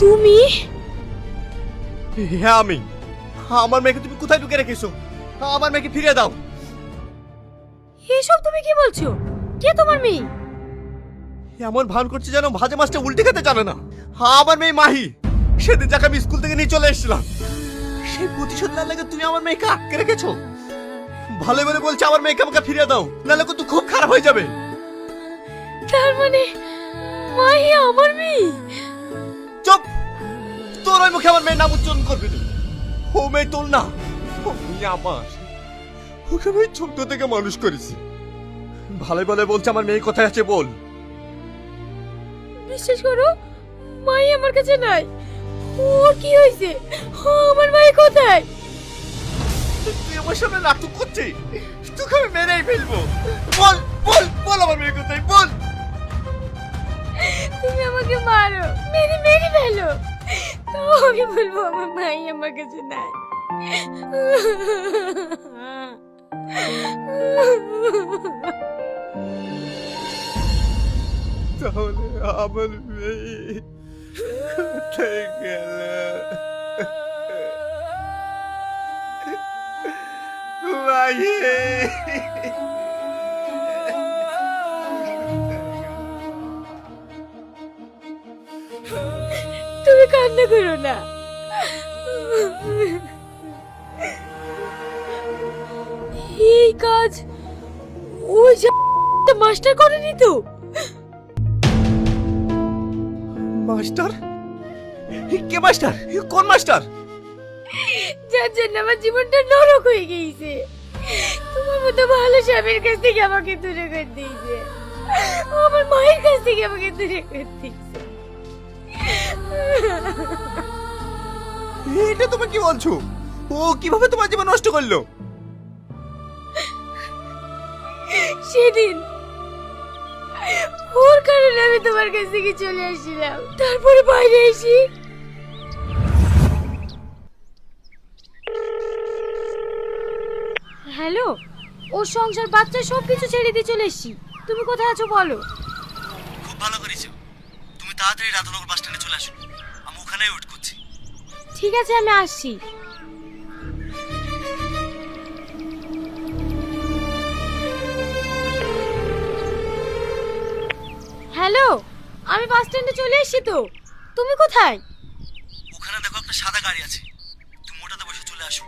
তুমি? হ্যাঁ আমি। আমার মেয়েকে তুমি কোথায় ঢুকে রেখেছো? আমার মেয়েকে ফিরিয়ে দাও। এসব তুমি কি বলছো? কে তোমার মেয়ে? এমন ভান করছে যেন ভাজা মাছটা উল্টে খেতে জানে না। আমার মেয়ে মাহি। সেদিন যাকে আমি স্কুল থেকে নিয়ে চলে এসেছিলাম, সেই প্রতিশোধ না লাগে তুমি আমার মেয়েকে আটকে রেখেছো। ভালো বলে বলছে আমার মেয়েকে আমাকে ফিরিয়ে দাও, নাহলে কিন্তু খুব খারাপ হয়ে যাবে। তার মানে মাহি আমার মেয়ে? চুপ! তোর ওই মুখে আমার মেয়ের নাম উচ্চারণ করবি না। ও মেয়ে তোর না, ও মেয়ে আমার। ওকে আমি ছোট থেকে মানুষ করেছি। ভালো বলে বলছে আমার মেয়ে কোথায় আছে বল। বিশ্বাস করো, মাই আমার কাছে নাই। ওর কি হয়েছে? আমার মাই কোথায়? তুই আমার সামনে নাটক করছিস? তোকে আমি মেরেই ফেলবো। বল বল বল আমার মেয়ে কোথায় বল। তুমি আমাকে মারো, মেরে মেরে ফেলো, তো আমি বলবো আমার মাই আমার কাছে নাই। তাহলে আমার মেয়ে কোথায় গেল? মাহি! তুমি কান্না করো না। এই কাজ ওই যে মাস্টার করেনি তো? মাস্টার? কে মাস্টার? কোন মাস্টার? যার জন্য আমার জীবনটা নরক হয়ে গিয়েছে। তোমার মতো ভালো স্বামীর কাছ থেকে আমাকে দূরে করে দিয়েছে, আমার মায়ের কাছ থেকে আমাকে দূরে করে দিয়েছে। এটা তুমি কি বলছো? ও কিভাবে তোমার জীবন নষ্ট করলো? সেদিন ওর কারণে আমি তোমার কাছ থেকে চলে আসছিলাম, তারপরে বাইরে এসি হ্যালো, ওর সংসার বাচ্চা সবকিছু ছেড়ে দিয়ে চলে এসেছি। তুমি কোথায় আছো বলো? খুব ভালো করেছো। তুমি তাড়াতাড়ি রাধানগর বাস স্ট্যান্ডে চলে আসো, আমি ওখানেই ওয়েট করছি। ঠিক আছে, আমি আসছি। হ্যালো, আমি বাস স্ট্যান্ডে চলে এসেছি তো। তুমি কোথায়? ওখানে দেখো একটা সাদা গাড়ি আছে, তুমি ওটাতে বসে চলে আসো।